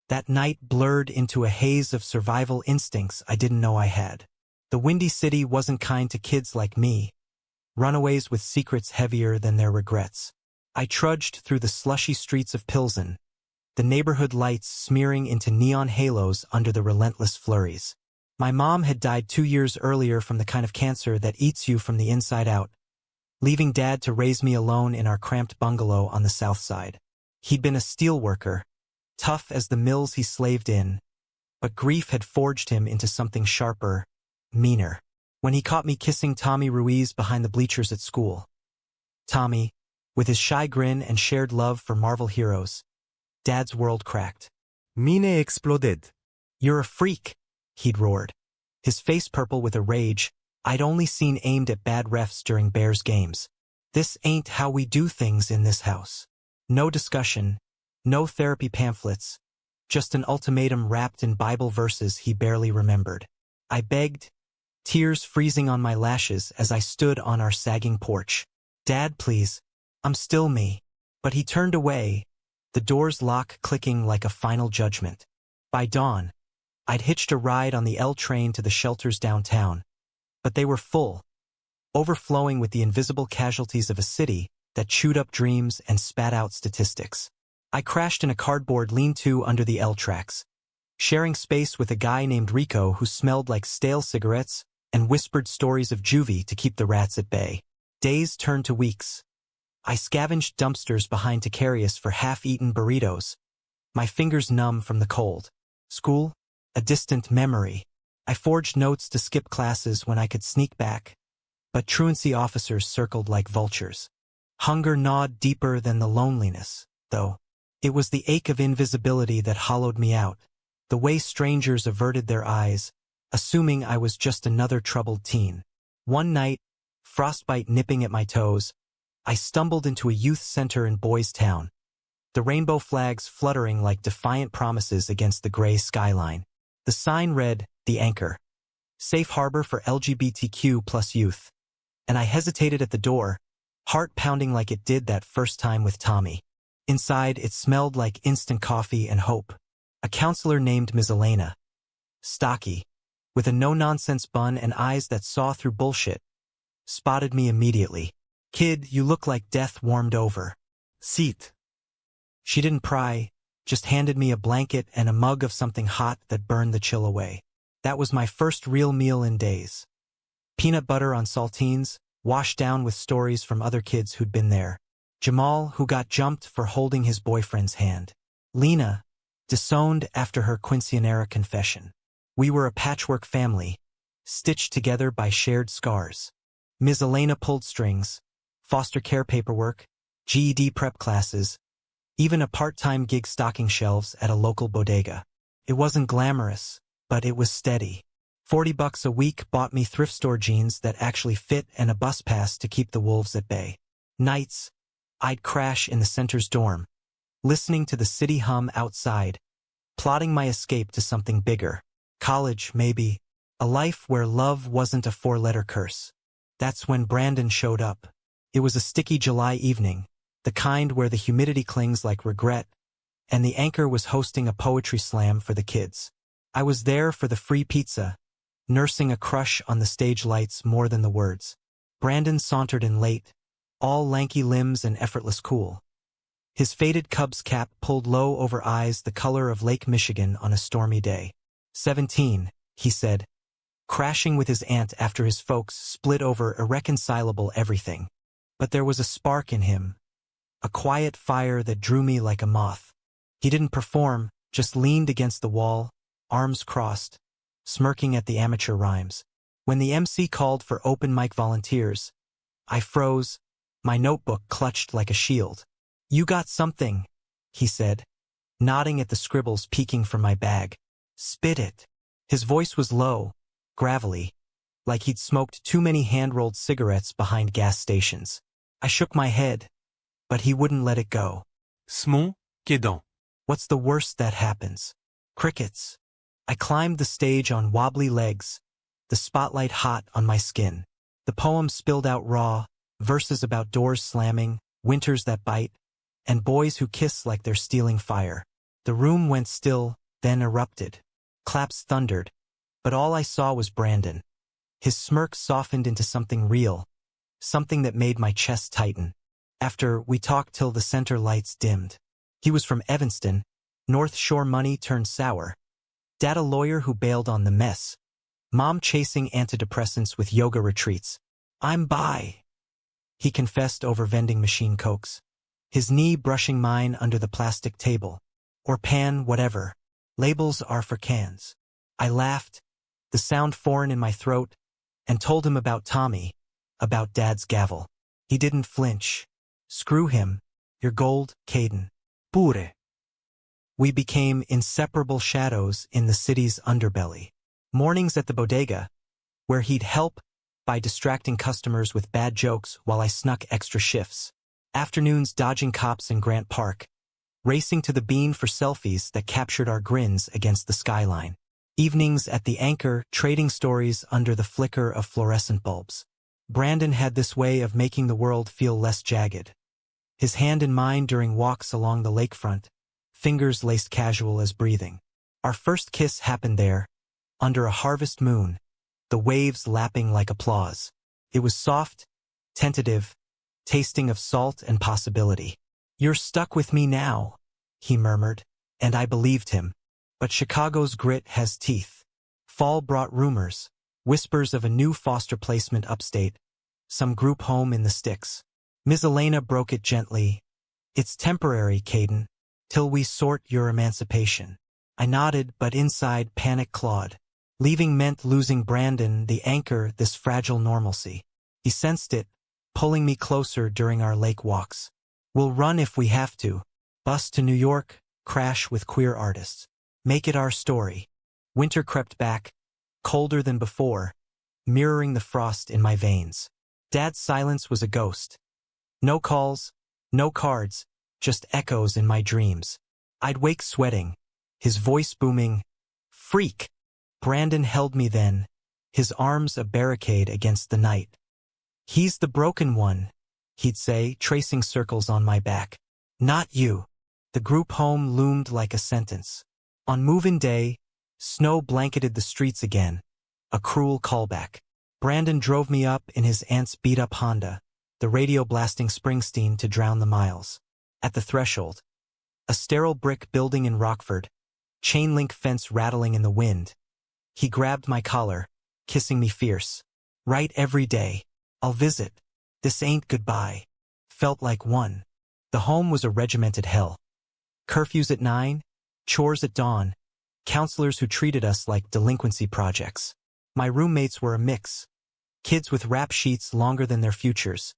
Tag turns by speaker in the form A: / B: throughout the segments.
A: That night blurred into a haze of survival instincts I didn't know I had. The Windy City wasn't kind to kids like me, runaways with secrets heavier than their regrets. I trudged through the slushy streets of Pilsen, the neighborhood lights smearing into neon halos under the relentless flurries. My mom had died 2 years earlier from the kind of cancer that eats you from the inside out, leaving Dad to raise me alone in our cramped bungalow on the south side. He'd been a steelworker, tough as the mills he slaved in, but grief had forged him into something sharper, meaner. When he caught me kissing Tommy Ruiz behind the bleachers at school. Tommy, with his shy grin and shared love for Marvel heroes, Dad's world cracked.
B: Mine exploded.
A: "You're a freak," he'd roared, his face purple with a rage I'd only seen aimed at bad refs during Bears games. "This ain't how we do things in this house." No discussion, no therapy pamphlets, just an ultimatum wrapped in Bible verses he barely remembered. I begged, tears freezing on my lashes as I stood on our sagging porch. "Dad, please, I'm still me." But he turned away, the door's lock clicking like a final judgment. By dawn, I'd hitched a ride on the L train to the shelters downtown, but they were full, overflowing with the invisible casualties of a city that chewed up dreams and spat out statistics. I crashed in a cardboard lean-to under the L tracks, sharing space with a guy named Rico who smelled like stale cigarettes and whispered stories of juvie to keep the rats at bay. Days turned to weeks. I scavenged dumpsters behind Takarius for half-eaten burritos, my fingers numb from the cold. School? A distant memory. I forged notes to skip classes when I could sneak back, but truancy officers circled like vultures. Hunger gnawed deeper than the loneliness, though. It was the ache of invisibility that hollowed me out, the way strangers averted their eyes, assuming I was just another troubled teen. One night, frostbite nipping at my toes, I stumbled into a youth center in Boys Town, the rainbow flags fluttering like defiant promises against the gray skyline. The sign read, "The Anchor. Safe harbor for LGBTQ plus youth." And I hesitated at the door, heart pounding like it did that first time with Tommy. Inside, it smelled like instant coffee and hope. A counselor named Ms. Elena, stocky, with a no-nonsense bun and eyes that saw through bullshit, spotted me immediately. "Kid, you look like death warmed over. Seat." She didn't pry, just handed me a blanket and a mug of something hot that burned the chill away. That was my first real meal in days. Peanut butter on saltines, washed down with stories from other kids who'd been there. Jamal, who got jumped for holding his boyfriend's hand. Lena, disowned after her quinceanera confession. We were a patchwork family, stitched together by shared scars. Ms. Elena pulled strings, foster care paperwork, GED prep classes, even a part-time gig stocking shelves at a local bodega. It wasn't glamorous, but it was steady. $40 a week bought me thrift store jeans that actually fit and a bus pass to keep the wolves at bay. Nights, I'd crash in the center's dorm, listening to the city hum outside, plotting my escape to something bigger. College, maybe. A life where love wasn't a four-letter curse. That's when Brandon showed up. It was a sticky July evening, the kind where the humidity clings like regret, and the Anchor was hosting a poetry slam for the kids. I was there for the free pizza, nursing a crush on the stage lights more than the words. Brandon sauntered in late, all lanky limbs and effortless cool. His faded Cubs cap pulled low over eyes the color of Lake Michigan on a stormy day. 17, he said, crashing with his aunt after his folks split over irreconcilable everything. But there was a spark in him, a quiet fire that drew me like a moth. He didn't perform, just leaned against the wall, arms crossed, smirking at the amateur rhymes. When the MC called for open mic volunteers, I froze, my notebook clutched like a shield. "You got something," he said, nodding at the scribbles peeking from my bag. "Spit it." His voice was low, gravelly, like he'd smoked too many hand-rolled cigarettes behind gas stations. I shook my head, but he wouldn't let it go.
B: Smon, Quédan.
A: What's the worst that happens? Crickets. I climbed the stage on wobbly legs, the spotlight hot on my skin. The poem spilled out raw, verses about doors slamming, winters that bite, and boys who kiss like they're stealing fire. The room went still, then erupted. Claps thundered, but all I saw was Brandon. His smirk softened into something real, something that made my chest tighten. After we talked till the center lights dimmed. He was from Evanston. North Shore money turned sour. Dad a lawyer who bailed on the mess. Mom chasing antidepressants with yoga retreats. I'm bi. He confessed over vending machine cokes. His knee brushing mine under the plastic table. Or pan, whatever. Labels are for cans. I laughed, the sound foreign in my throat, and told him about Tommy, about Dad's gavel. He didn't flinch. Screw him. You're gold, Caden. Pure. We became inseparable shadows in the city's underbelly. Mornings at the bodega, where he'd help by distracting customers with bad jokes while I snuck extra shifts. Afternoons dodging cops in Grant Park, racing to the bean for selfies that captured our grins against the skyline. Evenings at the Anchor, trading stories under the flicker of fluorescent bulbs. Brandon had this way of making the world feel less jagged. His hand in mine during walks along the lakefront, fingers laced casual as breathing. Our first kiss happened there, under a harvest moon, the waves lapping like applause. It was soft, tentative, tasting of salt and possibility. You're stuck with me now, he murmured, and I believed him. But Chicago's grit has teeth. Fall brought rumors, whispers of a new foster placement upstate, some group home in the sticks. Ms. Elena broke it gently. It's temporary, Caden, till we sort your emancipation. I nodded, but inside panic clawed. Leaving meant losing Brandon, the anchor, this fragile normalcy. He sensed it, pulling me closer during our lake walks. We'll run if we have to. Bus to New York, crash with queer artists. Make it our story. Winter crept back, colder than before, mirroring the frost in my veins. Dad's silence was a ghost. No calls, no cards, just echoes in my dreams. I'd wake sweating, his voice booming. Freak! Brandon held me then, his arms a barricade against the night. He's the broken one, he'd say, tracing circles on my back. Not you. The group home loomed like a sentence. On move-in day, snow blanketed the streets again, a cruel callback. Brandon drove me up in his aunt's beat-up Honda, the radio blasting Springsteen to drown the miles. At the threshold, a sterile brick building in Rockford, chain-link fence rattling in the wind. He grabbed my collar, kissing me fierce. Right every day. I'll visit. This ain't goodbye. Felt like one. The home was a regimented hell. Curfews at 9, chores at dawn, counselors who treated us like delinquency projects. My roommates were a mix. Kids with rap sheets longer than their futures.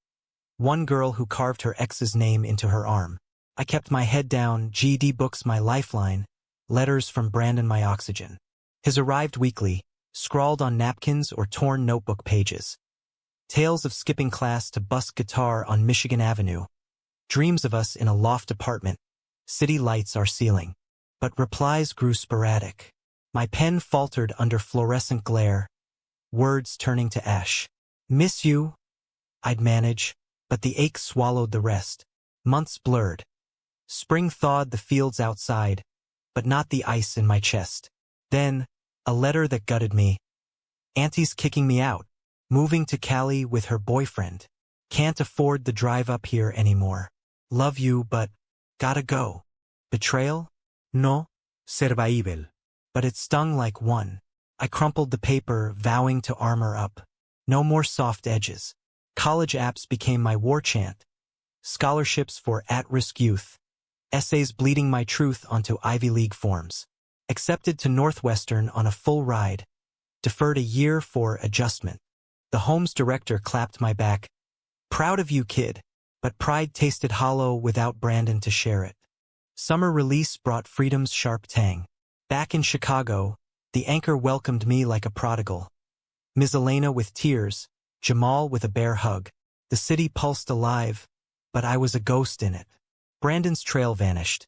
A: One girl who carved her ex's name into her arm. I kept my head down, GD books my lifeline, letters from Brandon my oxygen. His arrived weekly, scrawled on napkins or torn notebook pages. Tales of skipping class to bus guitar on Michigan Avenue. Dreams of us in a loft apartment. City lights our ceiling. But replies grew sporadic. My pen faltered under fluorescent glare, words turning to ash. Miss you, I'd manage, but the ache swallowed the rest. Months blurred. Spring thawed the fields outside, but not the ice in my chest. Then, a letter that gutted me. Auntie's kicking me out, moving to Cali with her boyfriend. Can't afford the drive up here anymore. Love you, but gotta go. Betrayal? No, survival. But it stung like one. I crumpled the paper, vowing to armor up. No more soft edges. College apps became my war chant. Scholarships for at-risk youth. Essays bleeding my truth onto Ivy League forms. Accepted to Northwestern on a full ride. Deferred a year for adjustment. The home's director clapped my back. Proud of you, kid. But pride tasted hollow without Brandon to share it. Summer release brought freedom's sharp tang. Back in Chicago, the anchor welcomed me like a prodigal. Ms. Elena with tears, Jamal with a bear hug. The city pulsed alive, but I was a ghost in it. Brandon's trail vanished.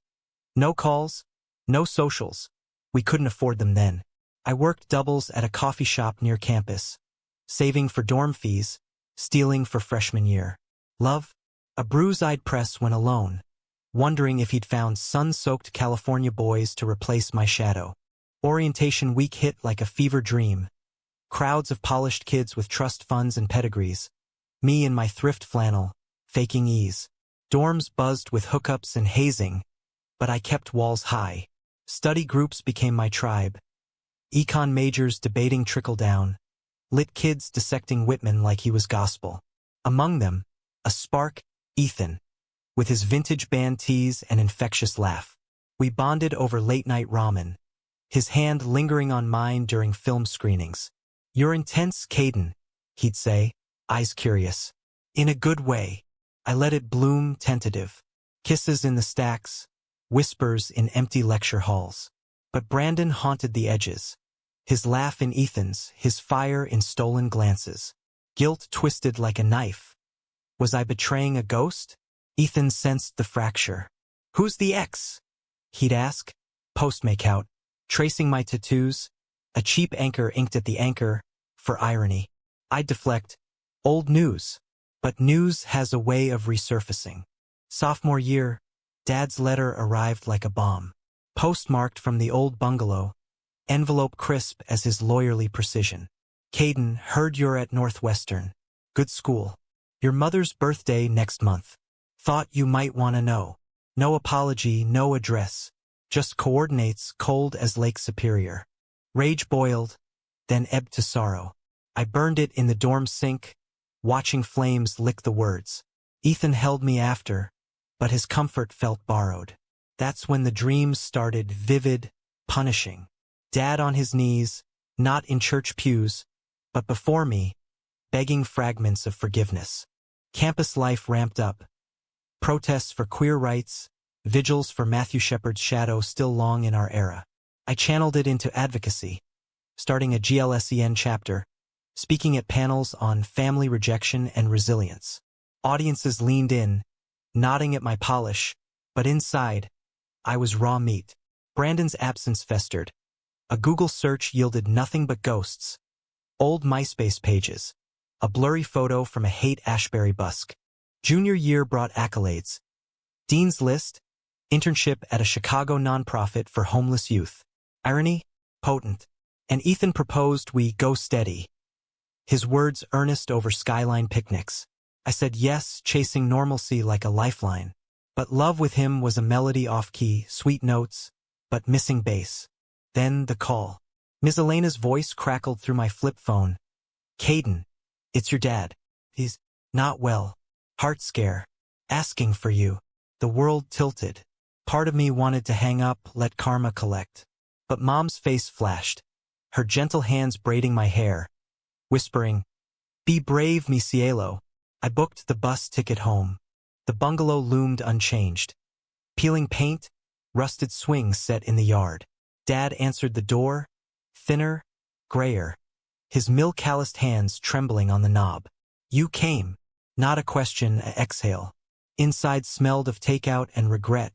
A: No calls, no socials. We couldn't afford them then. I worked doubles at a coffee shop near campus, saving for dorm fees, stealing for freshman year. Love? A bruise I'd press when alone. wondering if he'd found sun-soaked California boys to replace my shadow. Orientation week hit like a fever dream. Crowds of polished kids with trust funds and pedigrees. Me in my thrift flannel, faking ease. Dorms buzzed with hookups and hazing, but I kept walls high. Study groups became my tribe. Econ majors debating trickle-down. Lit kids dissecting Whitman like he was gospel. Among them, a spark, Ethan, with his vintage band tees and infectious laugh. We bonded over late-night ramen, his hand lingering on mine during film screenings. "You're intense, Caden," he'd say, eyes curious. In a good way. I let it bloom, tentative. Kisses in the stacks, whispers in empty lecture halls. But Brandon haunted the edges. His laugh in Ethan's, his fire in stolen glances. Guilt twisted like a knife. Was I betraying a ghost? Ethan sensed the fracture. "Who's the ex?" he'd ask, post-makeout, tracing my tattoos, a cheap anchor inked at the anchor, for irony. I'd deflect. "Old news." But news has a way of resurfacing. Sophomore year, Dad's letter arrived like a bomb. Postmarked from the old bungalow, envelope crisp as his lawyerly precision. "Caden, heard you're at Northwestern. Good school. Your mother's birthday next month. Thought you might want to know. No apology, no address. Just coordinates cold as Lake Superior." Rage boiled, then ebbed to sorrow. I burned it in the dorm sink, watching flames lick the words. Ethan held me after, but his comfort felt borrowed. That's when the dreams started, vivid, punishing. Dad on his knees, not in church pews, but before me, begging fragments of forgiveness. Campus life ramped up. Protests for queer rights, vigils for Matthew Shepard's shadow still long in our era. I channeled it into advocacy, starting a GLSEN chapter, speaking at panels on family rejection and resilience. Audiences leaned in, nodding at my polish, but inside, I was raw meat. Brandon's absence festered. A Google search yielded nothing but ghosts. Old MySpace pages. A blurry photo from a Haight-Ashbury busk. Junior year brought accolades. Dean's List, internship at a Chicago nonprofit for homeless youth. Irony? Potent. And Ethan proposed we go steady. His words earnest over skyline picnics. I said yes, chasing normalcy like a lifeline. But love with him was a melody off-key, sweet notes, but missing bass. Then the call. Ms. Elena's voice crackled through my flip phone. "Caden, it's your dad. He's not well. Heart scare. Asking for you." The world tilted. Part of me wanted to hang up, let karma collect. But Mom's face flashed, her gentle hands braiding my hair, whispering, "Be brave, mi cielo." I booked the bus ticket home. The bungalow loomed unchanged. Peeling paint, rusted swings set in the yard. Dad answered the door, thinner, grayer, his milk-calloused hands trembling on the knob. "You came." Not a question, an exhale. Inside smelled of takeout and regret.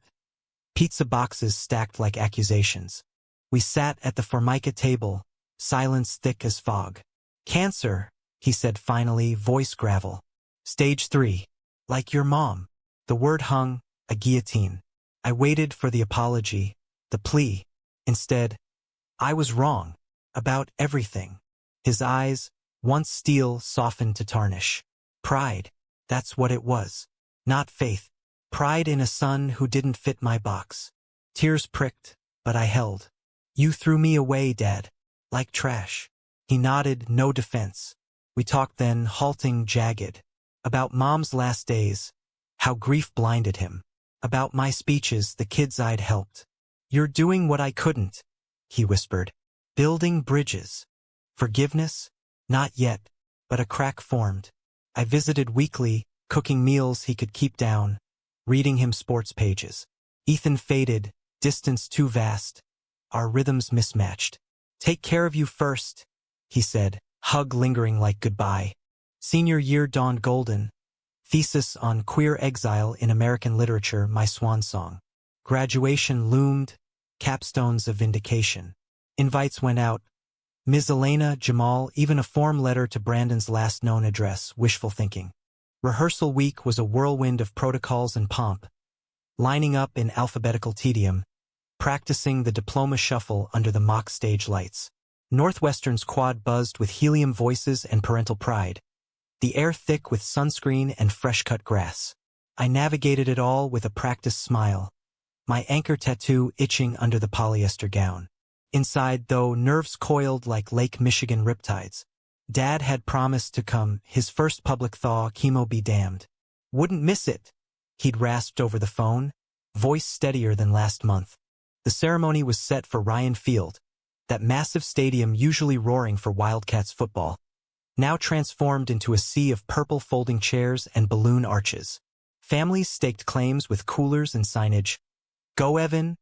A: Pizza boxes stacked like accusations. We sat at the Formica table, silence thick as fog. "Cancer," he said finally, voice gravel. "Stage 3. Like your mom." The word hung, a guillotine. I waited for the apology, the plea. Instead, I was wrong. About everything. His eyes, once steel, softened to tarnish. Pride. That's what it was. Not faith. Pride in a son who didn't fit my box. Tears pricked, but I held. "You threw me away, Dad. Like trash." He nodded, no defense. We talked then, halting, jagged. About Mom's last days, how grief blinded him. About my speeches, the kids I'd helped. "You're doing what I couldn't," he whispered. "Building bridges." Forgiveness? Not yet, but a crack formed. I visited weekly, cooking meals he could keep down, reading him sports pages. Ethan faded, distance too vast, our rhythms mismatched. "Take care of you first," he said, hug lingering like goodbye. Senior year dawned golden. Thesis on queer exile in American literature, my swan song. Graduation loomed, capstones of vindication. Invites went out. Ms. Elena, Jamal, even a form letter to Brandon's last known address, wishful thinking. Rehearsal week was a whirlwind of protocols and pomp. lining up in alphabetical tedium, practicing the diploma shuffle under the mock stage lights. Northwestern's quad buzzed with helium voices and parental pride, the air thick with sunscreen and fresh-cut grass. I navigated it all with a practiced smile, my anchor tattoo itching under the polyester gown. Inside, though, nerves coiled like Lake Michigan riptides. Dad had promised to come, his first public thaw, chemo be damned. Wouldn't miss it, he'd rasped over the phone, voice steadier than last month. The ceremony was set for Ryan Field, that massive stadium usually roaring for Wildcats football, now transformed into a sea of purple folding chairs and balloon arches. Families staked claims with coolers and signage, "Go Evan,"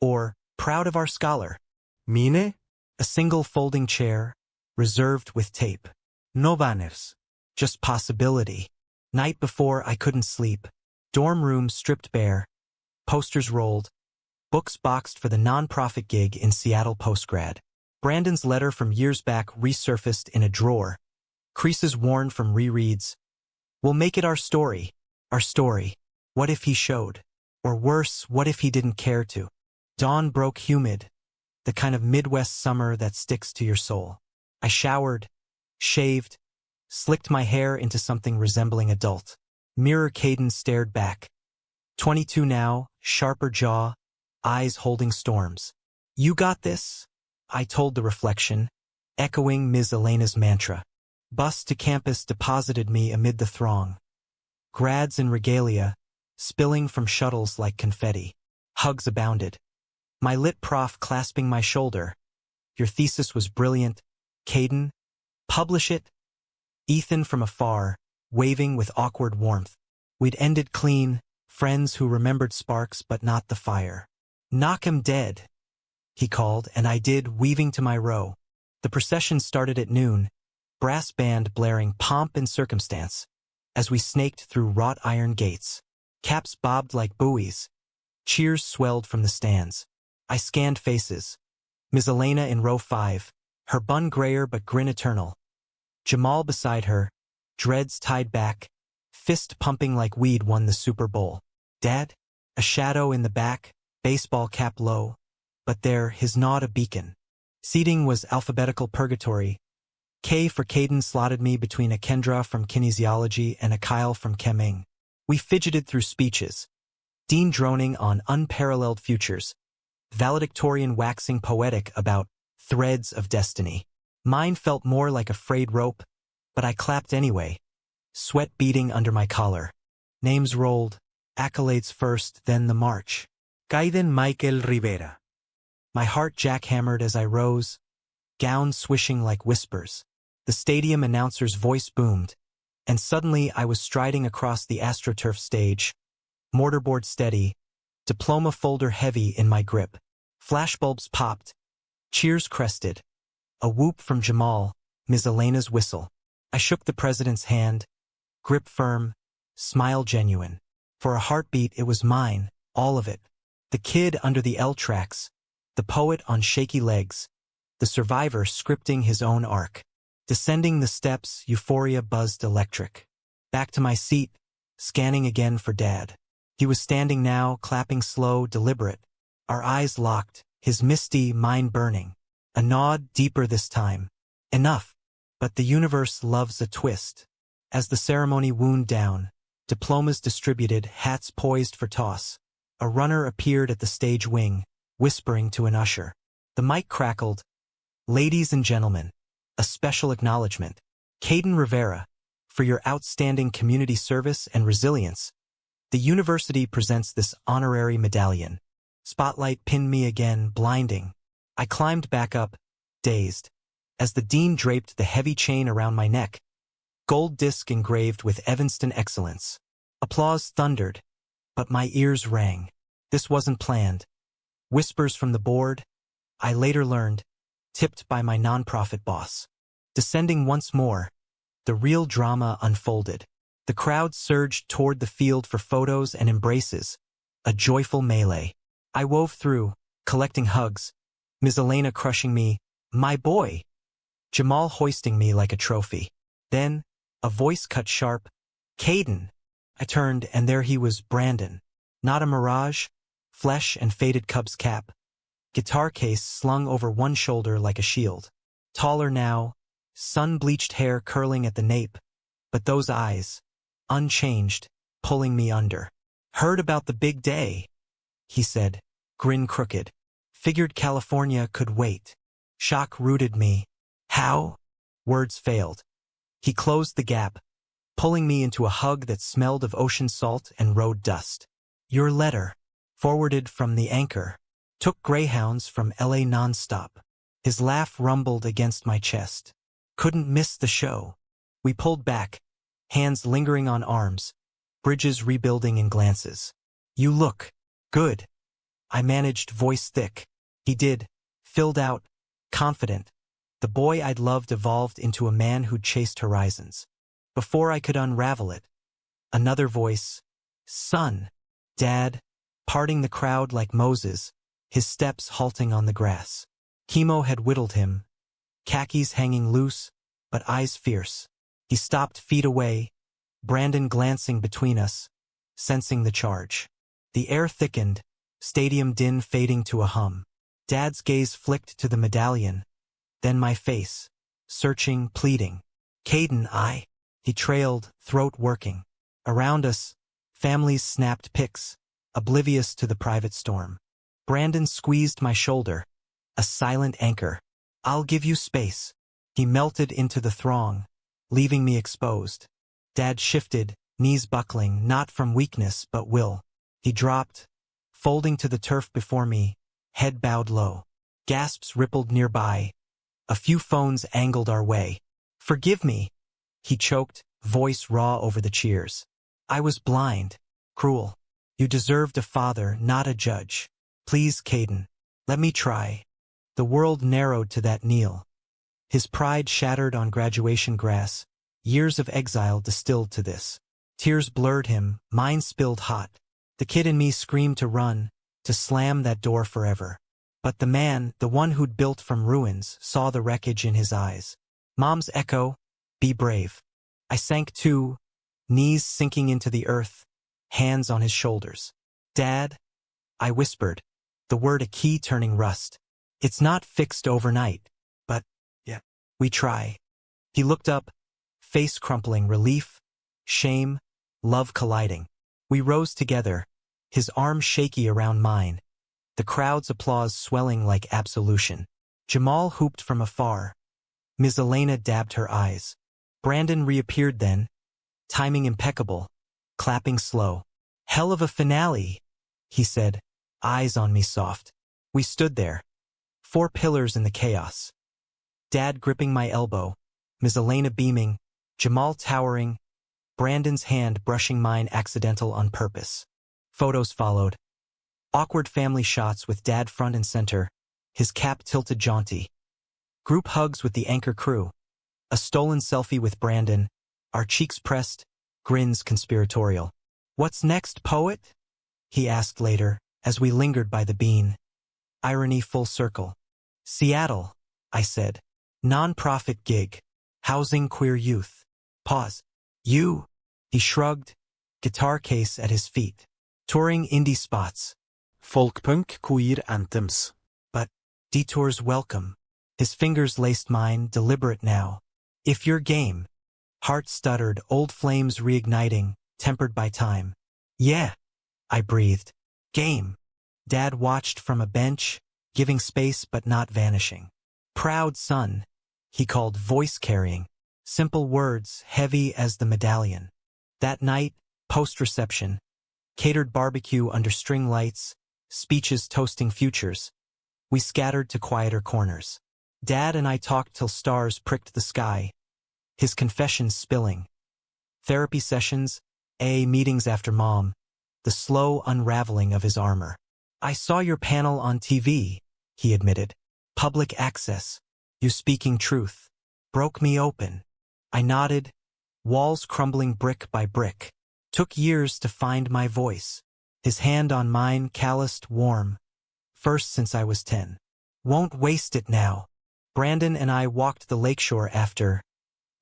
A: or "Proud of our scholar."
B: Mine?
A: A single folding chair, reserved with tape.
B: No banners.
A: Just possibility. Night before, I couldn't sleep. Dorm room stripped bare, posters rolled, books boxed for the non-profit gig in Seattle postgrad. Brandon's letter from years back resurfaced in a drawer, creases worn from rereads. We'll make it our story. Our story. What if he showed? Or worse, what if he didn't care to? Dawn broke humid, the kind of Midwest summer that sticks to your soul. I showered, shaved, slicked my hair into something resembling adult. Mirror Caden stared back. 22 now, sharper jaw, eyes holding storms. You got this, I told the reflection, echoing Ms. Elena's mantra. Bus to campus deposited me amid the throng. Grads in regalia, spilling from shuttles like confetti. Hugs abounded. My lit prof clasping my shoulder. Your thesis was brilliant, Caden. Publish it. Ethan from afar, waving with awkward warmth. We'd ended clean, friends who remembered sparks but not the fire. Knock 'em dead, he called, and I did, weaving to my row. The procession started at noon, brass band blaring pomp and circumstance, as we snaked through wrought iron gates. Caps bobbed like buoys. Cheers swelled from the stands. I scanned faces. Ms. Elena in row 5, her bun grayer but grin eternal. Jamal beside her, dreads tied back, fist pumping like we'd won the Super Bowl. Dad? A shadow in the back, baseball cap low, but there, his nod a beacon. Seating was alphabetical purgatory. K for Caden slotted me between a Kendra from kinesiology and a Kyle from cheming. We fidgeted through speeches. Dean droning on unparalleled futures. Valedictorian waxing poetic about threads of destiny. Mine felt more like a frayed rope, but I clapped anyway. Sweat beading under my collar. Names rolled, accolades first, then the march.
B: Kaiden Michael Rivera.
A: My heart jackhammered as I rose, gown swishing like whispers. The stadium announcer's voice boomed, and suddenly I was striding across the AstroTurf stage, mortarboard steady, diploma folder heavy in my grip. Flashbulbs popped, cheers crested, a whoop from Jamal, Ms. Elena's whistle. I shook the president's hand, grip firm, smile genuine. For a heartbeat it was mine, all of it. The kid under the L tracks, the poet on shaky legs, the survivor scripting his own arc. Descending the steps, euphoria buzzed electric. Back to my seat, scanning again for Dad. He was standing now, clapping slow, deliberate. Our eyes locked, his misty, mine burning. A nod, deeper this time. Enough. But the universe loves a twist. As the ceremony wound down, diplomas distributed, hats poised for toss. A runner appeared at the stage wing, whispering to an usher. The mic crackled. Ladies and gentlemen, a special acknowledgement. Caden Rivera, for your outstanding community service and resilience. The university presents this honorary medallion. Spotlight pinned me again, blinding. I climbed back up, dazed, as the dean draped the heavy chain around my neck. Gold disc engraved with Evanston excellence. Applause thundered, but my ears rang. This wasn't planned. Whispers from the board, I later learned, tipped by my nonprofit boss. Descending once more, the real drama unfolded. The crowd surged toward the field for photos and embraces, a joyful melee. I wove through, collecting hugs, Ms. Elena crushing me, my boy, Jamal hoisting me like a trophy. Then, a voice cut sharp, Caden. I turned, and there he was, Brandon. Not a mirage, flesh and faded cub's cap. Guitar case slung over one shoulder like a shield. Taller now, sun-bleached hair curling at the nape, but those eyes, unchanged, pulling me under. Heard about the big day, he said, grin crooked. Figured California could wait. Shock rooted me. How? Words failed. He closed the gap, pulling me into a hug that smelled of ocean salt and road dust. Your letter, forwarded from the anchor, took Greyhounds from LA nonstop. His laugh rumbled against my chest. Couldn't miss the show. We pulled back, hands lingering on arms, bridges rebuilding in glances. You look good. I managed, voice thick. He did, filled out, confident. The boy I'd loved evolved into a man who'd chased horizons. Before I could unravel it, another voice. Son. Dad. Parting the crowd like Moses, his steps halting on the grass. Chemo had whittled him, khakis hanging loose, but eyes fierce. He stopped feet away, Brandon glancing between us, sensing the charge. The air thickened, stadium din fading to a hum. Dad's gaze flicked to the medallion, then my face, searching, pleading. Caden, he trailed, throat working. Around us, families snapped pics, oblivious to the private storm. Brandon squeezed my shoulder, a silent anchor. I'll give you space. He melted into the throng, leaving me exposed. Dad shifted, knees buckling, not from weakness but will. He dropped, folding to the turf before me, head bowed low. Gasps rippled nearby. A few phones angled our way. Forgive me, he choked, voice raw over the cheers. I was blind, cruel. You deserved a father, not a judge. Please, Caden, let me try. The world narrowed to that kneel. His pride shattered on graduation grass, years of exile distilled to this. Tears blurred him, mine spilled hot. The kid in me screamed to run, to slam that door forever. But the man, the one who'd built from ruins, saw the wreckage in his eyes. Mom's echo, be brave. I sank too, knees sinking into the earth, hands on his shoulders. Dad, I whispered, the word a key turning rust. It's not fixed overnight, but, yeah, we try. He looked up, face crumpling, relief, shame, love colliding. We rose together, his arm shaky around mine, the crowd's applause swelling like absolution. Jamal hooped from afar. Ms. Elena dabbed her eyes. Brandon reappeared then, timing impeccable, clapping slow. Hell of a finale, he said, eyes on me soft. We stood there, 4 pillars in the chaos. Dad gripping my elbow, Ms. Elena beaming, Jamal towering, Brandon's hand brushing mine accidental on purpose. Photos followed. Awkward family shots with Dad front and center, his cap tilted jaunty. Group hugs with the anchor crew. A stolen selfie with Brandon, our cheeks pressed, grins conspiratorial. What's next, poet? He asked later, as we lingered by the bean. Irony full circle. Seattle, I said. Non-profit gig. Housing queer youth. Pause. You? He shrugged, guitar case at his feet. Touring indie spots.
B: Folkpunk queer anthems.
A: But, detours welcome. His fingers laced mine, deliberate now. If you're game. Heart stuttered, old flames reigniting, tempered by time. Yeah, I breathed. Game. Dad watched from a bench, giving space but not vanishing. Proud son, he called, voice carrying. Simple words, heavy as the medallion. That night, post-reception, catered barbecue under string lights, speeches toasting futures. We scattered to quieter corners. Dad and I talked till stars pricked the sky, his confessions spilling. Therapy sessions, meetings after mom, the slow unraveling of his armor. I saw your panel on TV, he admitted. Public access, you speaking truth, broke me open. I nodded, walls crumbling brick by brick. Took years to find my voice. His hand on mine, calloused, warm. First since I was 10. Won't waste it now. Brandon and I walked the lakeshore after,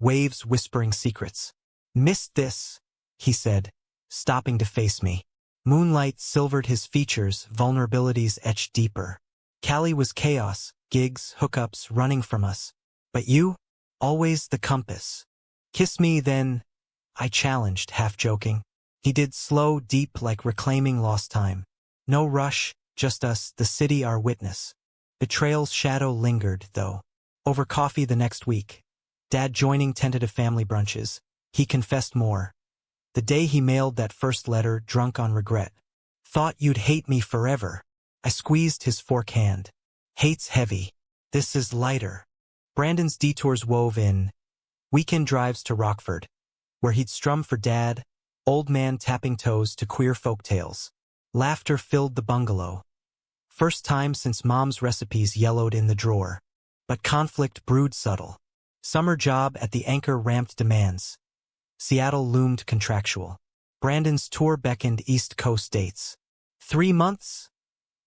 A: waves whispering secrets. Missed this, he said, stopping to face me. Moonlight silvered his features, vulnerabilities etched deeper. Cali was chaos, gigs, hookups running from us. But you? Always the compass. Kiss me then, I challenged, half joking. He did slow, deep, like reclaiming lost time. No rush, just us, the city our witness. Betrayal's shadow lingered, though. Over coffee the next week. Dad joining tentative family brunches. He confessed more. The day he mailed that first letter, drunk on regret. Thought you'd hate me forever. I squeezed his fork hand. Hate's heavy. This is lighter. Brandon's detours wove in. Weekend drives to Rockford, where he'd strum for Dad, old man tapping toes to queer folktales. Laughter filled the bungalow. First time since Mom's recipes yellowed in the drawer. But conflict brewed subtle. Summer job at the Anchor ramped demands. Seattle loomed contractual. Brandon's tour beckoned East Coast dates. 3 months?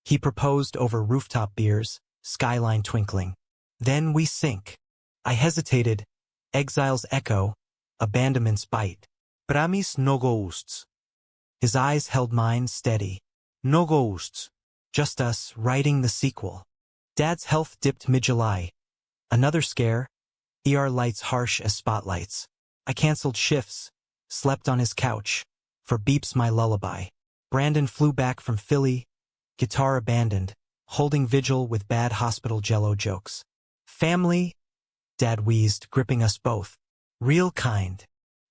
A: He proposed over rooftop beers, skyline twinkling. Then we sink. I hesitated. Exile's echo, abandonment's bite.
B: Pramis no ghosts.
A: His eyes held mine steady.
B: No ghosts.
A: Just us, writing the sequel. Dad's health dipped mid-July. Another scare. ER lights harsh as spotlights. I canceled shifts, slept on his couch. For beeps my lullaby. Brandon flew back from Philly, guitar abandoned, holding vigil with bad hospital jello jokes. Family, Dad wheezed, gripping us both. Real kind.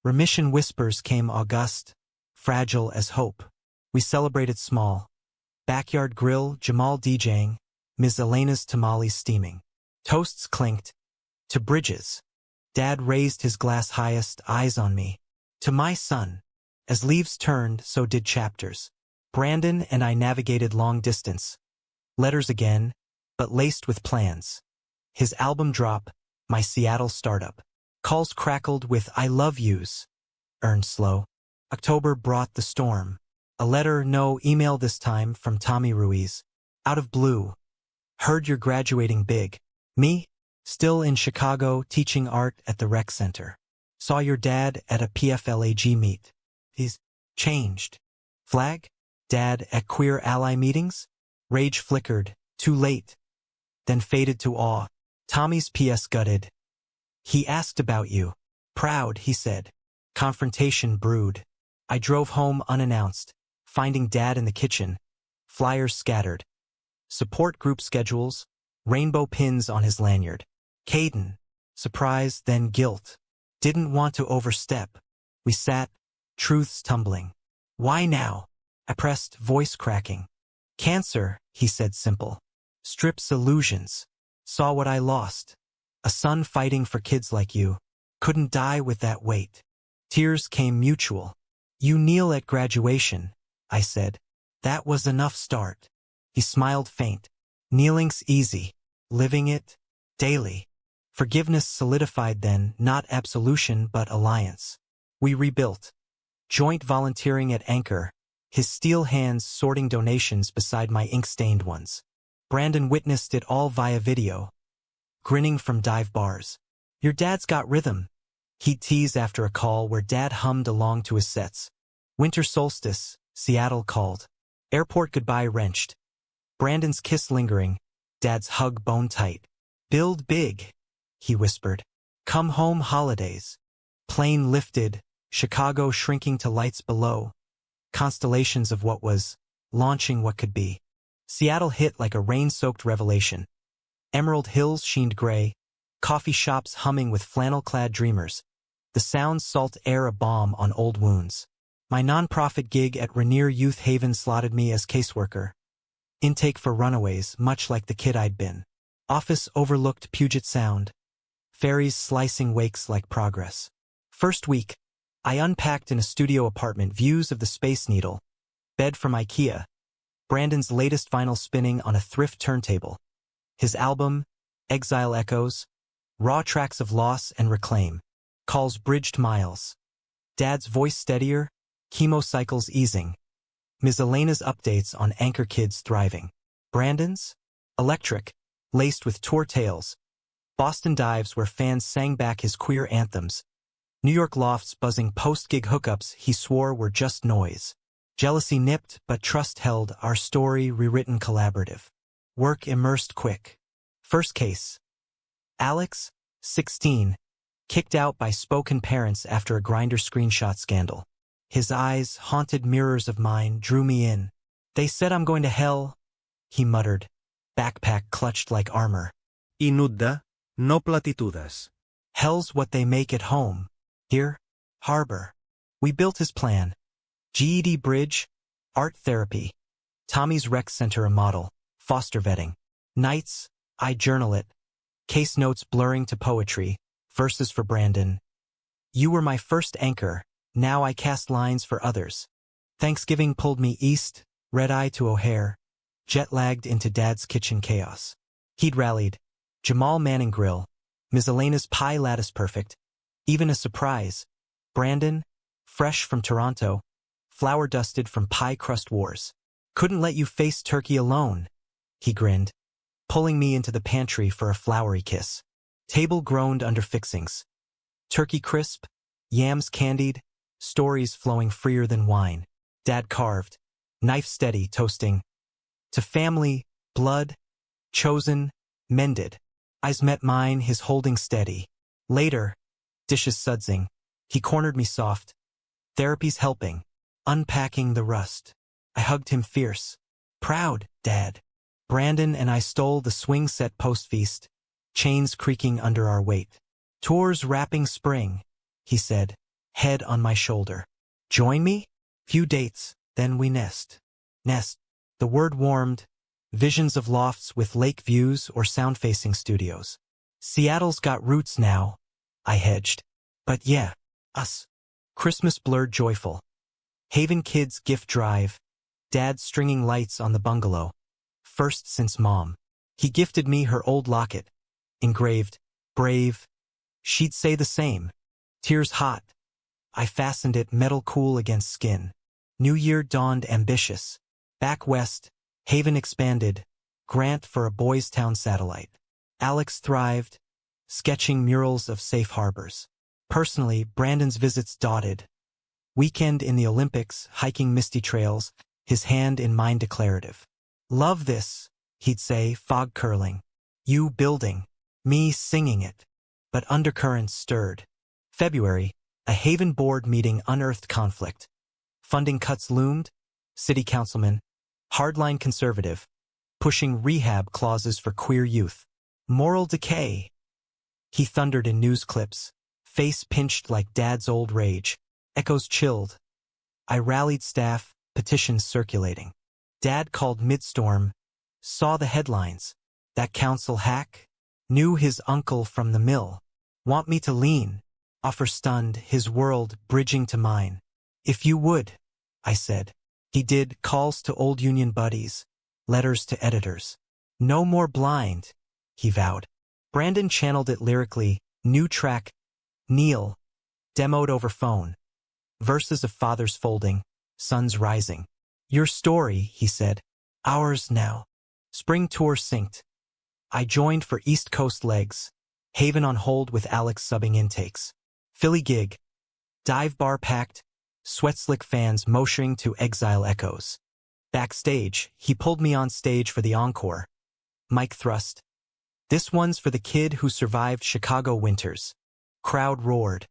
A: Remission whispers came august, fragile as hope. We celebrated small. Backyard grill, Jamal DJing, Ms. Elena's tamales steaming. Toasts clinked. To Bridges. Dad raised his glass highest, eyes on me. To my son. As leaves turned, so did chapters. Brandon and I navigated long distance. Letters again, but laced with plans. His album drop, my Seattle startup. Calls crackled with I love yous. Earned slow. October brought the storm. A letter, no email this time, from Tommy Ruiz. Out of blue. Heard you're graduating big. Me? Still in Chicago, teaching art at the rec center. Saw your dad at a PFLAG meet. He's changed. Flag? Dad at queer ally meetings? Rage flickered. Too late. Then faded to awe. Tommy's PS gutted. He asked about you. Proud, he said. Confrontation brewed. I drove home unannounced, finding Dad in the kitchen. Flyers scattered. Support group schedules. Rainbow pins on his lanyard. Caden. Surprise, then guilt. Didn't want to overstep. We sat, truths tumbling. Why now? I pressed, voice cracking. Cancer, he said simple. Strips illusions. Saw what I lost. A son fighting for kids like you. Couldn't die with that weight. Tears came mutual. You kneel at graduation, I said. That was enough start. He smiled faint. Kneeling's easy. Living it, daily. Forgiveness solidified then, not absolution but alliance. We rebuilt. Joint volunteering at Anchor, his steel hands sorting donations beside my ink-stained ones. Brandon witnessed it all via video. Grinning from dive bars. Your dad's got rhythm. He'd tease after a call where Dad hummed along to his sets. Winter solstice, Seattle called. Airport goodbye wrenched. Brandon's kiss lingering. Dad's hug bone tight. Build big, he whispered. Come home holidays. Plane lifted, Chicago shrinking to lights below. Constellations of what was, launching what could be. Seattle hit like a rain-soaked revelation. Emerald Hills sheened gray, coffee shops humming with flannel-clad dreamers. The sounds salt air a balm on old wounds. My non-profit gig at Rainier Youth Haven slotted me as caseworker. Intake for runaways, much like the kid I'd been. Office overlooked Puget Sound. Ferries slicing wakes like progress. First week, I unpacked in a studio apartment views of the Space Needle. Bed from IKEA. Brandon's latest vinyl spinning on a thrift turntable. His album, Exile Echoes. Raw tracks of loss and reclaim. Calls bridged miles. Dad's voice steadier, chemo cycles easing. Ms. Elena's updates on Anchor Kids thriving. Brandon's? Electric, laced with tour tales. Boston dives where fans sang back his queer anthems. New York lofts buzzing post-gig hookups he swore were just noise. Jealousy nipped, but trust held, our story rewritten collaborative. Work immersed quick. First case. Alex, 16, kicked out by spoken parents after a Grindr screenshot scandal. His eyes, haunted mirrors of mine, drew me in. They said I'm going to hell, he muttered, backpack clutched like armor.
B: Inudda, no platitudes.
A: Hell's what they make at home. Here, harbor. We built his plan. GED bridge, art therapy. Tommy's rec center a model, foster vetting. Nights, I journal it. Case notes blurring to poetry, verses for Brandon. You were my first anchor, now I cast lines for others. Thanksgiving pulled me east, red-eye to O'Hare, jet-lagged into Dad's kitchen chaos. He'd rallied. Jamal Manning grill, Ms. Elena's pie lattice perfect. Even a surprise. Brandon, fresh from Toronto, flour-dusted from pie crust wars. Couldn't let you face turkey alone, he grinned, pulling me into the pantry for a flowery kiss. Table groaned under fixings. Turkey crisp, yams candied, stories flowing freer than wine. Dad carved, knife steady, toasting. To family, blood, chosen, mended. Eyes met mine, his holding steady. Later, dishes sudsing. He cornered me soft. Therapy's helping, unpacking the rust. I hugged him fierce. Proud, Dad. Brandon and I stole the swing set post-feast, chains creaking under our weight. Tours wrapping spring, he said, head on my shoulder. Join me? Few dates, then we nest. Nest. The word warmed. Visions of lofts with lake views or sound-facing studios. Seattle's got roots now, I hedged. But yeah, us. Christmas blurred joyful. Haven Kids gift drive. Dad stringing lights on the bungalow. First since Mom. He gifted me her old locket. Engraved, brave. She'd say the same. Tears hot. I fastened it metal cool against skin. New Year dawned ambitious. Back west, Haven expanded. Grant for a Boys Town satellite. Alex thrived, sketching murals of safe harbors. Personally, Brandon's visits dotted. Weekend in the Olympics, hiking misty trails, his hand in mine declarative. Love this, he'd say, fog curling. You building, me singing it. But undercurrents stirred. February, a Haven board meeting unearthed conflict. Funding cuts loomed. City councilman, hardline conservative, pushing rehab clauses for queer youth. Moral decay. He thundered in news clips, face pinched like Dad's old rage. Echoes chilled. I rallied staff, petitions circulating. Dad called midstorm, saw the headlines. That council hack? Knew his uncle from the mill. Want me to lean? Offer stunned, his world bridging to mine. If you would, I said. He did, calls to old union buddies, letters to editors. No more blind, he vowed. Brandon channeled it lyrically, new track, Neil, demoed over phone. Verses of fathers folding, sons rising. Your story, he said. Ours now. Spring tour synced. I joined for East Coast legs. Haven on hold with Alex subbing intakes. Philly gig. Dive bar packed. Sweat slick fans motioning to exile echoes. Backstage, he pulled me on stage for the encore. Mic thrust. This one's for the kid who survived Chicago winters. Crowd roared.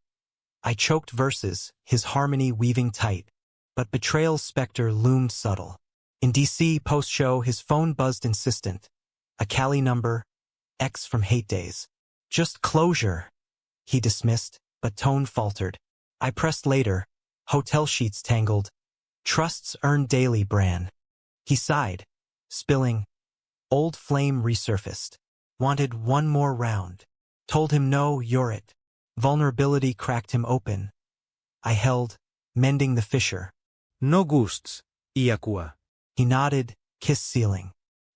A: I choked verses, his harmony weaving tight. But betrayal's specter loomed subtle. In D.C. post-show, his phone buzzed insistent. A Cali number, X from Hate Days. Just closure, he dismissed, but tone faltered. I pressed later, hotel sheets tangled. Trusts earned daily, Bran. He sighed, spilling. Old flame resurfaced. Wanted one more round. Told him no, you're it. Vulnerability cracked him open. I held, mending the fissure.
B: No gusts, Iakua.
A: He nodded, kiss ceiling.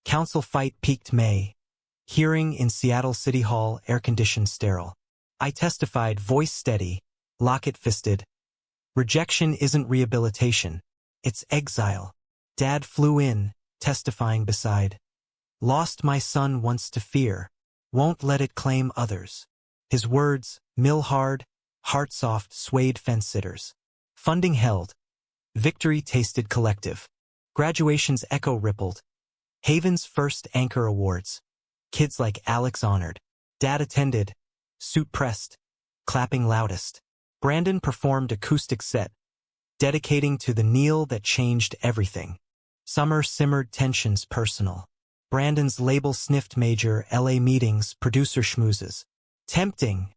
A: Council fight peaked May. Hearing in Seattle City Hall, air-conditioned sterile. I testified, voice steady, locket fisted. Rejection isn't rehabilitation. It's exile. Dad flew in, testifying beside. Lost my son once to fear. Won't let it claim others. His words, mill hard, heart soft, swayed fence sitters. Funding held. Victory tasted collective. Graduation's echo rippled. Haven's first Anchor Awards. Kids like Alex honored. Dad attended, suit pressed, clapping loudest. Brandon performed acoustic set, dedicating to the kneel that changed everything. Summer simmered tensions personal. Brandon's label sniffed major LA meetings, producer schmoozes. Tempting,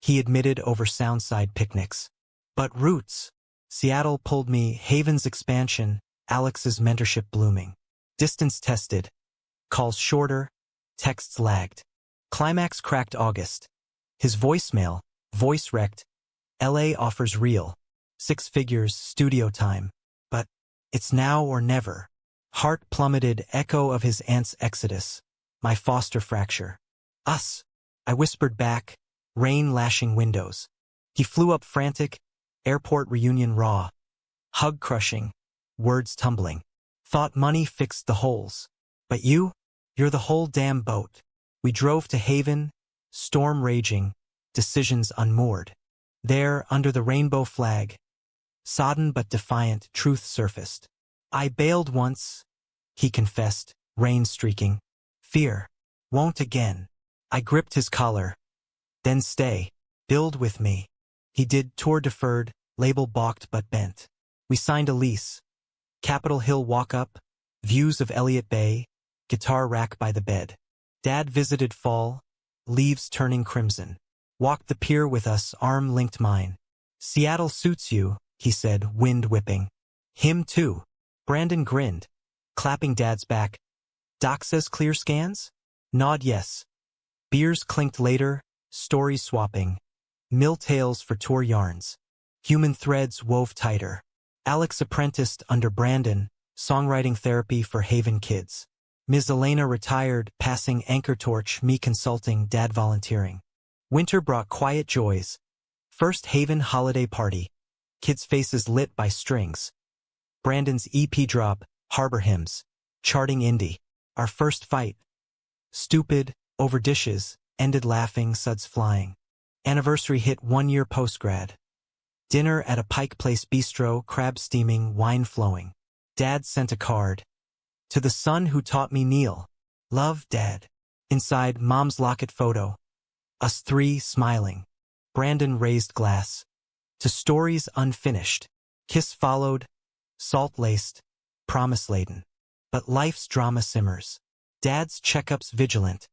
A: he admitted over Soundside picnics. But roots. Seattle pulled me, Haven's expansion, Alex's mentorship blooming. Distance tested. Calls shorter, texts lagged. Climax cracked August. His voicemail, voice wrecked. LA offers real. 6 figures, studio time. But it's now or never. Heart plummeted, echo of his aunt's exodus. My foster fracture. Us. I whispered back, rain lashing windows. He flew up frantic, airport reunion raw. Hug crushing, words tumbling. Thought money fixed the holes. But you're the whole damn boat. We drove to Haven, storm raging, decisions unmoored. There, under the rainbow flag, sodden but defiant, truth surfaced. I bailed once, he confessed, rain streaking. Fear, won't again. I gripped his collar. Then stay, build with me. He did, tour deferred, label balked but bent. We signed a lease. Capitol Hill walk-up, views of Elliott Bay, guitar rack by the bed. Dad visited fall, leaves turning crimson. Walked the pier with us, arm linked mine. Seattle suits you, he said, wind whipping. Him too. Brandon grinned, clapping Dad's back. Doc says clear scans? Nod yes. Beers clinked later, stories swapping. Mill tales for tour yarns. Human threads wove tighter. Alex apprenticed under Brandon, songwriting therapy for Haven kids. Ms. Elena retired, passing anchor torch, me consulting, Dad volunteering. Winter brought quiet joys. First Haven holiday party. Kids' faces lit by strings. Brandon's EP drop, Harbor Hymns. Charting indie. Our first fight. Stupid, over dishes, ended laughing, suds flying. Anniversary hit 1 year post-grad. Dinner at a Pike Place bistro, crab steaming, wine flowing. Dad sent a card. To the son who taught me kneel. Love, Dad. Inside, Mom's locket photo. Us 3 smiling. Brandon raised glass. To stories unfinished. Kiss followed. Salt-laced. Promise-laden. But life's drama simmers. Dad's checkups vigilant.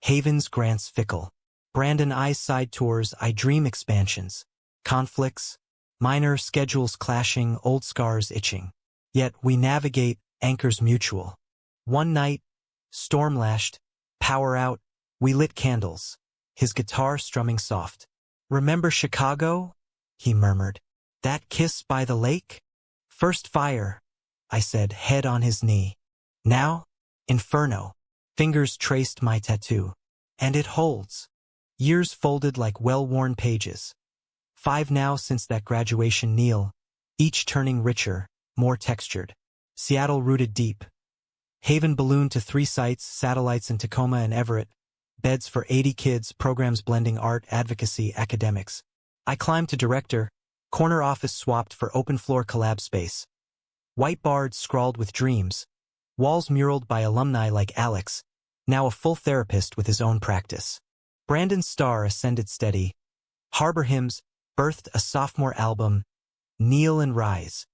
A: Haven's grants fickle. Brandon eyes side tours, I dream expansions. Conflicts. Minor schedules clashing, old scars itching. Yet we navigate, anchors mutual. One night, storm lashed, power out, we lit candles. His guitar strumming soft. Remember Chicago? He murmured. That kiss by the lake? First fire, I said, head on his knee. Now, Inferno. Fingers traced my tattoo. And it holds. Years folded like well-worn pages. 5 now since that graduation kneel, each turning richer, more textured. Seattle rooted deep. Haven ballooned to 3 sites, satellites in Tacoma and Everett. Beds for 80 kids, programs blending art, advocacy, academics. I climbed to director, corner office swapped for open floor collab space. Whiteboards scrawled with dreams. Walls muraled by alumni like Alex, now a full therapist with his own practice. Brandon's star ascended steady. Harbor Hymns birthed a sophomore album, Kneel and Rise.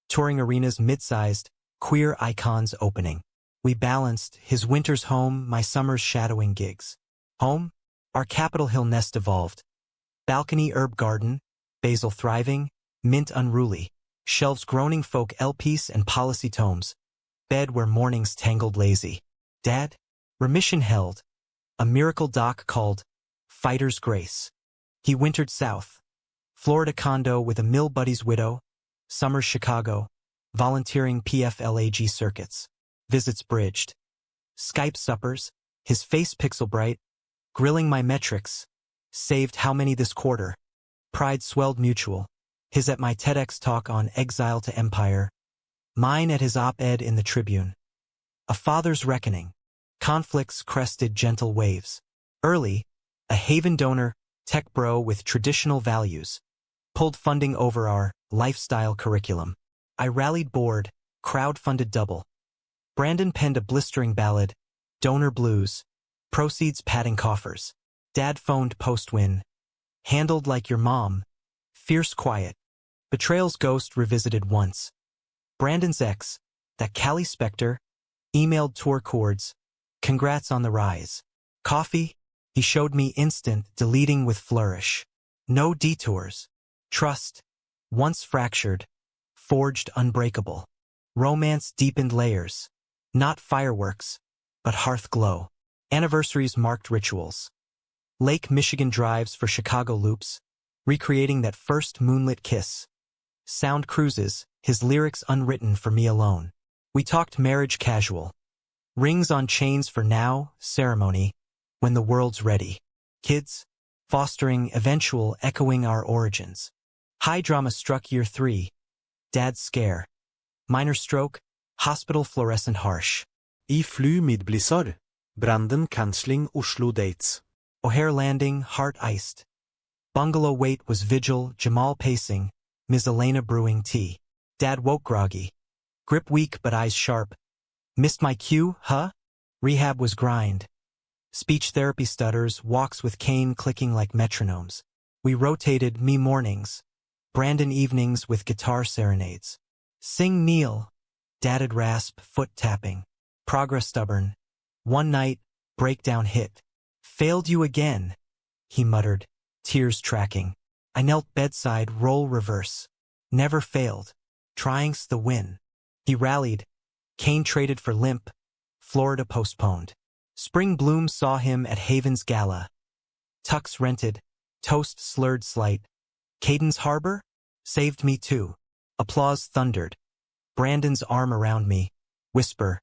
A: Touring arenas mid-sized, queer icons opening. We balanced, his winter's home, my summer's shadowing gigs. Home? Our Capitol Hill nest evolved. Balcony herb garden, basil thriving, mint unruly. Shelves groaning folk LPs and policy tomes. Bed where mornings tangled lazy. Dad? Remission held. A miracle doc called Fighter's Grace. He wintered south. Florida condo with a mill buddy's widow. Summers Chicago. Volunteering PFLAG circuits. Visits bridged. Skype suppers. His face pixel bright. Grilling my metrics. Saved how many this quarter. Pride swelled mutual. His at my TEDx talk on exile to empire. Mine at his op-ed in the Tribune. A father's reckoning. Conflicts crested gentle waves. Early, a Haven donor, tech bro with traditional values. Pulled funding over our lifestyle curriculum. I rallied board, crowd-funded double. Brandon penned a blistering ballad, donor blues, proceeds padding coffers. Dad phoned post-win. Handled like your mom. Fierce quiet. Betrayal's ghost revisited once. Brandon's ex, that Cali Spectre, emailed tour chords. Congrats on the rise. Coffee? He showed me instant, deleting with flourish. No detours. Trust. Once fractured. Forged unbreakable. Romance deepened layers. Not fireworks, but hearth glow. Anniversaries marked rituals. Lake Michigan drives for Chicago loops, recreating that first moonlit kiss. Sound cruises, his lyrics unwritten for me alone. We talked marriage casual. Rings on chains for now, ceremony, when the world's ready. Kids, fostering, eventual, echoing our origins. High drama struck year 3. Dad's scare. Minor stroke, hospital fluorescent harsh.
B: I fly med blizzard. Branden cancelling Oslo dates.
A: O'Hare landing, heart iced. Bungalow wait was vigil, Jamal pacing, Ms. Elena brewing tea. Dad woke groggy. Grip weak but eyes sharp. Missed my cue, huh? Rehab was grind. Speech therapy stutters, walks with cane clicking like metronomes. We rotated me mornings. Brandon evenings with guitar serenades. Sing Neil. Dadded rasp, foot tapping. Progress stubborn. One night, breakdown hit. Failed you again, he muttered, tears tracking. I knelt bedside, role reverse. Never failed. Trying's the win. He rallied. Kane traded for limp. Florida postponed. Spring Bloom saw him at Haven's Gala. Tux rented. Toast slurred slight. Caden's Harbor? Saved me too. Applause thundered. Brandon's arm around me. Whisper.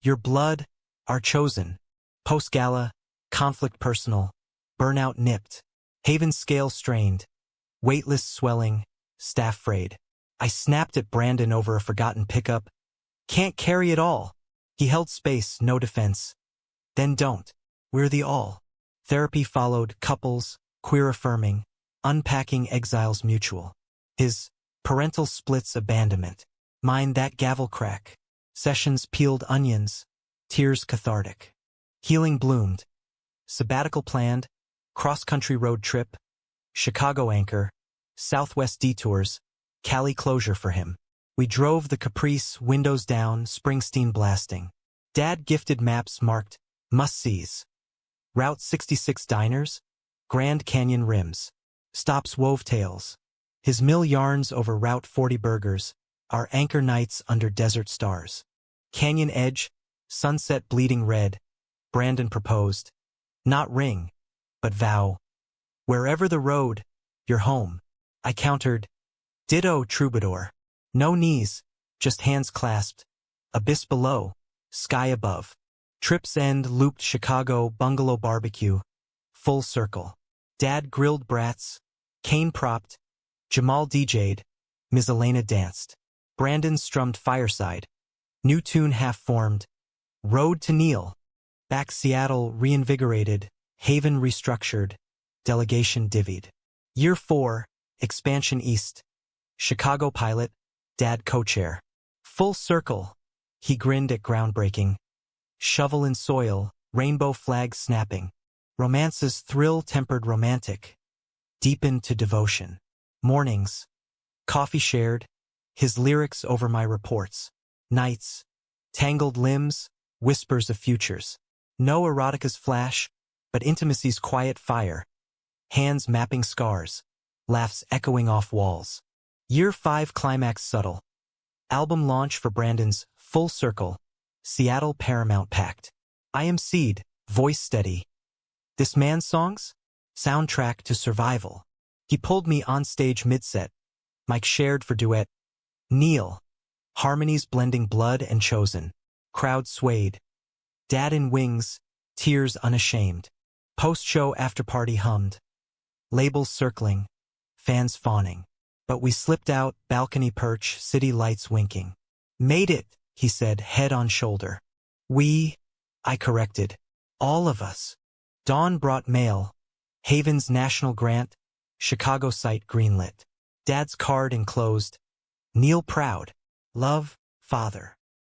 A: Your blood, our chosen. Post-gala, conflict personal. Burnout nipped. Haven's scale strained. Waitlist swelling. Staff frayed. I snapped at Brandon over a forgotten pickup. Can't carry it all. He held space, no defense. Then don't. We're the all. Therapy followed, couples, queer affirming, unpacking exiles mutual. His parental splits abandonment. Mine that gavel crack. Sessions peeled onions. Tears cathartic. Healing bloomed. Sabbatical planned. Cross-country road trip. Chicago anchor. Southwest detours. Cali closure for him. We drove the Caprice, windows down, Springsteen blasting. Dad gifted maps marked must-sees. Route 66 diners. Grand Canyon rims. Stops wove tales. His mill yarns over Route 40 burgers. Our anchor nights under desert stars. Canyon edge. Sunset bleeding red. Brandon proposed. Not ring, but vow. Wherever the road, you're home. I countered. Ditto troubadour. No knees, just hands clasped. Abyss below, sky above. Trip's end looped Chicago bungalow barbecue. Full circle. Dad grilled brats. Kane propped. Jamal DJ'd. Ms. Elena danced. Brandon strummed fireside. New tune half-formed. Road to Neil. Back Seattle reinvigorated. Haven restructured. Delegation divvied. Year 4, expansion east. Chicago pilot. Dad co-chair. Full circle. He grinned at groundbreaking. Shovel in soil, rainbow flag snapping. Romance's thrill-tempered romantic. Deepened to devotion. Mornings. Coffee shared. His lyrics over my reports. Nights. Tangled limbs. Whispers of futures. No erotica's flash, but intimacy's quiet fire. Hands mapping scars. Laughs echoing off walls. Year 5 climax subtle. Album launch for Brandon's Full Circle. Seattle Paramount packed. I am Seed, voice steady. This man's songs? Soundtrack to survival. He pulled me on stage mid-set. Mike shared for duet. Neil. Harmonies blending blood and chosen. Crowd swayed. Dad in wings, tears unashamed. Post-show after-party hummed. Labels circling. Fans fawning. But we slipped out, balcony perch, city lights winking. Made it, he said, head on shoulder. We, I corrected. All of us. Dawn brought mail. Haven's national grant. Chicago site greenlit. Dad's card enclosed. Neil proud. Love, father.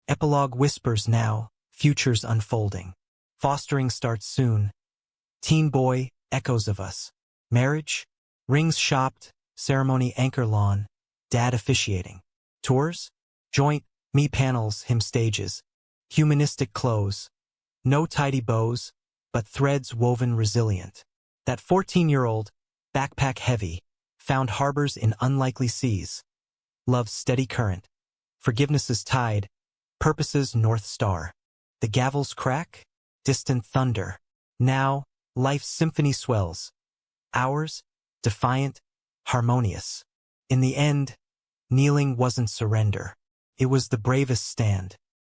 A: Epilogue whispers now, futures unfolding. Fostering starts soon. Teen boy, echoes of us. Marriage? Rings shopped, ceremony anchor lawn. Dad officiating. Tours? Joint, me panels, him stages. Humanistic close. No tidy bows, but threads woven resilient. That 14-year-old, backpack heavy, found harbors in unlikely seas. Love's steady current. Forgiveness's tide. Purpose's North Star. The gavel's crack? Distant thunder. Now, life's symphony swells. Ours? Defiant, harmonious. In the end, kneeling wasn't surrender. It was the bravest stand.